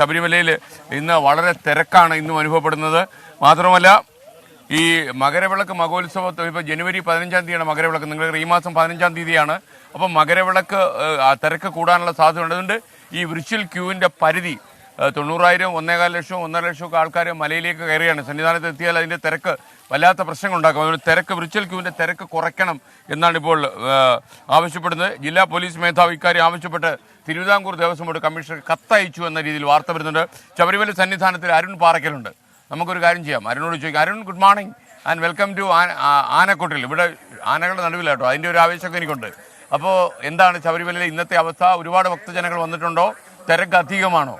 ശബരിമലയിൽ ഇന്ന് വളരെ തിരക്കാണ് ഇന്നും അനുഭവപ്പെടുന്നത്. മാത്രമല്ല ഈ മകരവിളക്ക് മഹോത്സവം ഇപ്പോൾ ജനുവരി 15-ാം തീയതിയാണ് മകരവിളക്ക്. നിങ്ങൾ ഈ മാസം 15-ാം തീയതിയാണ്. അപ്പം മകരവിളക്ക് തിരക്ക് കൂടാനുള്ള സാധ്യതയുണ്ട്. അതുകൊണ്ട് ഈ വിർച്വൽ ക്യൂവിൻ്റെ പരിധി 90,000, 1.25 ലക്ഷം, 1.5 ലക്ഷമൊക്കെ ആൾക്കാർ മലയിലേക്ക് കയറുകയാണ്. സന്നിധാനത്ത് എത്തിയാൽ അതിൻ്റെ തിരക്ക് വല്ലാത്ത പ്രശ്നങ്ങൾ ഉണ്ടാക്കും. അതുകൊണ്ട് തിരക്ക് വിർച്വൽ ക്യൂവിൻ്റെ തിരക്ക് കുറയ്ക്കണം എന്നാണ് ഇപ്പോൾ ആവശ്യപ്പെടുന്നത്. ജില്ലാ പോലീസ് മേധാവി ഇക്കാര്യം ആവശ്യപ്പെട്ട് തിരുവിതാംകൂർ ദേവസ്വം ബോർഡ് കമ്മീഷണർ കത്തയച്ചു എന്ന രീതിയിൽ വാർത്ത വരുന്നുണ്ട്. ശബരിമല സന്നിധാനത്തിൽ അരുൺ പാറയ്ക്കലുണ്ട്. നമുക്കൊരു കാര്യം ചെയ്യാം, അരുണോട് ചോദിക്കാം. Arun, good morning and welcome to ആനക്കൊട്ടിൽ. ഇവിടെ ആനകളുടെ നടുവിലാട്ടോ, അതിൻ്റെ ഒരു ആവേശമൊക്കെ എനിക്കുണ്ട്. അപ്പോൾ എന്താണ് ശബരിമലയിലെ ഇന്നത്തെ അവസ്ഥ? ഒരുപാട് ഭക്തജനങ്ങൾ വന്നിട്ടുണ്ടോ? തിരക്ക് അധികമാണോ?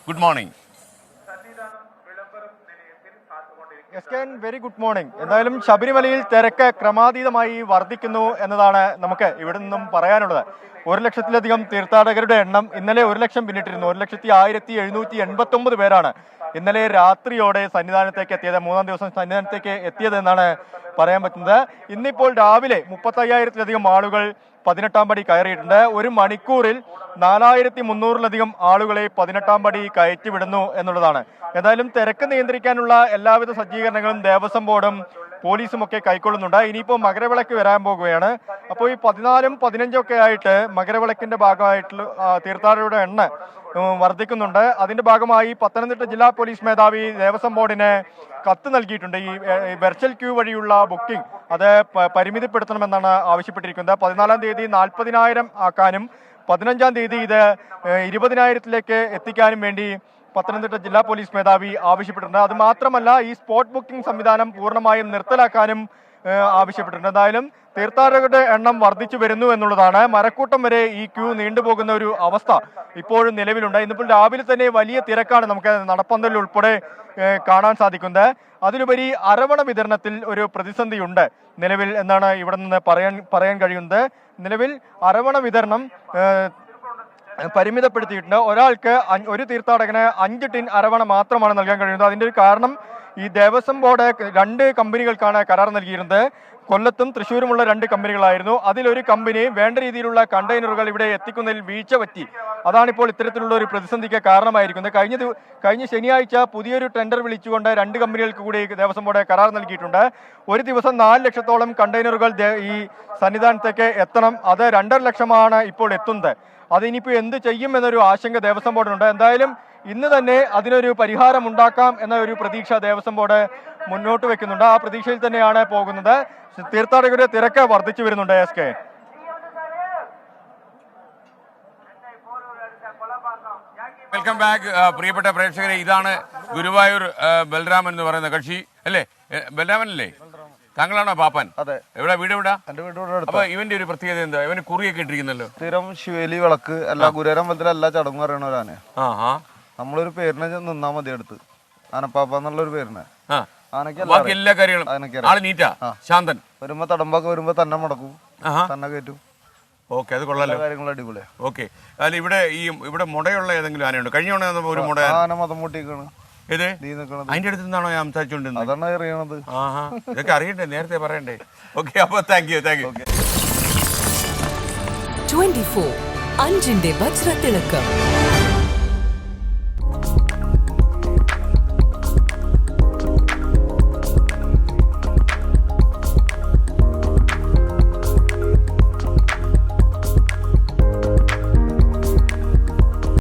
Good morning. Very good morning. എന്തായാലും ശബരിമലയിൽ തിരക്ക് ക്രമാതീതമായി വർദ്ധിക്കുന്നു എന്നതാണ് നമുക്ക് ഇവിടെ നിന്നും പറയാനുള്ളത്. 1 ലക്ഷത്തിലധികം തീർത്ഥാടകരുടെ എണ്ണം ഇന്നലെ 1 ലക്ഷം പിന്നിട്ടിരുന്നു. 1,01,789 പേരാണ് ഇന്നലെ രാത്രിയോടെ സന്നിധാനത്തേക്ക് എത്തിയത്. 3-ാം ദിവസം സന്നിധാനത്തേക്ക് എത്തിയത് എന്നാണ് പറയാൻ പറ്റുന്നത്. ഇന്നിപ്പോൾ രാവിലെ 35,000-ലധികം ആളുകൾ 18-ാം പടി കയറിയിട്ടുണ്ട്. ഒരു മണിക്കൂറിൽ 4,300-ലധികം ആളുകളെ 18-ാം പടി കയറ്റിവിടുന്നു എന്നുള്ളതാണ്. എന്തായാലും തിരക്ക് നിയന്ത്രിക്കാനുള്ള എല്ലാവിധ സജ്ജീകരണങ്ങളും ദേവസ്വം ബോർഡും പോലീസും ഒക്കെ കൈക്കൊള്ളുന്നുണ്ട്. ഇനിയിപ്പോൾ മകരവിളക്ക് വരാൻ പോകുകയാണ്. അപ്പോൾ ഈ 14-ഉം 15-ഉം ഒക്കെ ആയിട്ട് മകരവിളക്കിന്റെ ഭാഗമായിട്ടുള്ള തീർത്ഥാടകരുടെ എണ്ണം വർദ്ധിക്കുന്നുണ്ട്. അതിന്റെ ഭാഗമായി പത്തനംതിട്ട ജില്ലാ പോലീസ് മേധാവി ദേവസ്വം ബോർഡിന് കത്ത് നൽകിയിട്ടുണ്ട്. ഈ വെർച്വൽ ക്യൂ വഴിയുള്ള ബുക്കിംഗ് അത് പരിമിതപ്പെടുത്തണമെന്നാണ് ആവശ്യപ്പെട്ടിരിക്കുന്നത്. 14-ാം തീയതി 40,000 ആക്കാനും 15-ാം തീയതി ഇത് 20,000-ലേക്ക് എത്തിക്കാനും വേണ്ടി പത്തനംതിട്ട ജില്ലാ പോലീസ് മേധാവി ആവശ്യപ്പെട്ടിട്ടുണ്ട്. അത് മാത്രമല്ല, ഈ സ്പോട്ട് ബുക്കിംഗ് സംവിധാനം പൂർണ്ണമായും നിർത്തലാക്കാനും ആവശ്യപ്പെട്ടിട്ടുണ്ട്. എന്തായാലും തീർത്ഥാടകരുടെ എണ്ണം വർദ്ധിച്ചു വരുന്നു എന്നുള്ളതാണ്. മരക്കൂട്ടം വരെ ഈ ക്യൂ നീണ്ടുപോകുന്ന ഒരു അവസ്ഥ ഇപ്പോഴും നിലവിലുണ്ട്. ഇന്നിപ്പോൾ രാവിലെ തന്നെ വലിയ തിരക്കാണ് നമുക്ക് നടപ്പന്തലിൽ ഉൾപ്പെടെ കാണാൻ സാധിക്കുന്നത്. അതിലുപരി അരവണ വിതരണത്തിൽ ഒരു പ്രതിസന്ധിയുണ്ട് നിലവിൽ എന്നാണ് ഇവിടെ നിന്ന് പറയാൻ കഴിയുന്നത്. നിലവിൽ അരവണ വിതരണം പരിമിതപ്പെടുത്തിയിട്ടുണ്ട്. ഒരാൾക്ക് ഒരു തീർത്ഥാടകന് 5 ടിൻ അരവണ മാത്രമാണ് നൽകാൻ കഴിയുന്നത്. അതിൻ്റെ ഒരു കാരണം ഈ ദേവസ്വം ബോർഡ് 2 കമ്പനികൾക്കാണ് കരാർ നൽകിയിരുന്നത്. കൊല്ലത്തും തൃശ്ശൂരുമുള്ള 2 കമ്പനികളായിരുന്നു. അതിലൊരു കമ്പനി വേണ്ട രീതിയിലുള്ള കണ്ടെയ്നറുകൾ ഇവിടെ എത്തിക്കുന്നതിൽ വീഴ്ച പറ്റി. അതാണിപ്പോൾ ഇത്തരത്തിലുള്ള ഒരു പ്രതിസന്ധിക്ക് കാരണമായിരിക്കുന്നത്. കഴിഞ്ഞ ശനിയാഴ്ച പുതിയൊരു ടെൻഡർ വിളിച്ചുകൊണ്ട് 2 കമ്പനികൾക്ക് കൂടി ദേവസ്വം ബോർഡ് കരാർ നൽകിയിട്ടുണ്ട്. ഒരു ദിവസം 4 ലക്ഷത്തോളം കണ്ടെയ്നറുകൾ ഈ സന്നിധാനത്തേക്ക് എത്തണം. അത് 2.5 ലക്ഷമാണ് ഇപ്പോൾ എത്തുന്നത്. അതിനിപ്പോൾ എന്ത് ചെയ്യും എന്നൊരു ആശങ്ക ദേവസ്വം ബോർഡിനുണ്ട്. എന്തായാലും ഇന്ന് തന്നെ അതിനൊരു പരിഹാരം ഉണ്ടാക്കാം എന്ന ഒരു പ്രതീക്ഷ ദേവസ്വം ബോർഡ് മുന്നോട്ട് വെക്കുന്നുണ്ട്. ആ പ്രതീക്ഷയിൽ തന്നെയാണ് പോകുന്നത്. തീർത്ഥാടകരുടെ തിരക്ക് വർദ്ധിച്ചു വരുന്നുണ്ട്. SK. വെൽക്കം ബാക്ക് പ്രിയപ്പെട്ട പ്രേക്ഷകരെ. ഇതാണ് ഗുരുവായൂർ ബൽറാമൻ എന്ന് പറയുന്ന കക്ഷി അല്ലേ? ബൽരാമനല്ലേ? താങ്കളാണോ പാപ്പൻ? അതെ. എവിടെ വീട്? എവിടാ? എന്റെ വീട്. അപ്പൊ ഇവന്റെ ഒരു പ്രത്യേകത എന്താ? ഇവന് കുറിയൊക്കെ ഇട്ടിരിക്കുന്നല്ലോ. സ്ഥിരം ശിവേലി വിളക്ക് എല്ലാ ഗുരുവായൂരമ്പലത്തിലെ എല്ലാ ചടങ്ങും അറിയണവരാണ്. നമ്മളൊരു പേരിനെ നിന്നാ മതി അടുത്ത് ആനപ്പാപ്പ എന്നുള്ളൊരു പേരിനെ. ബാക്കി എല്ലാ കാര്യങ്ങളും ആള് നീറ്റാ, ശാന്തൻ. വരുമ്പോ തടമ്പൊക്കെ വരുമ്പോ തന്നെ മുടക്കും, തന്നെ കയറ്റും. ഓക്കെ, അത് കൊള്ളാലോ. കാര്യങ്ങൾ അടിപൊളിയാ. ഓക്കെ. അല്ല, ഇവിടെ മുടയുള്ള ഏതെങ്കിലും ആനയുണ്ട്? കഴിഞ്ഞ ഒരു മുട ആന മതം മുട്ടിക്കാണ്. ഏത്? അതിന്റെ അടുത്ത് നിന്നാണോ ഞാൻ സംസാരിച്ചോണ്ടിരുന്നത്? അതാണ് അറിയണത്. ഇതൊക്കെ അറിയണ്ടേ, നേരത്തെ പറയണ്ടേ? ഓക്കെ, അപ്പൊ താങ്ക് യു. 24 അഞ്ചിന്റെ വജ്രത്തിളക്കം.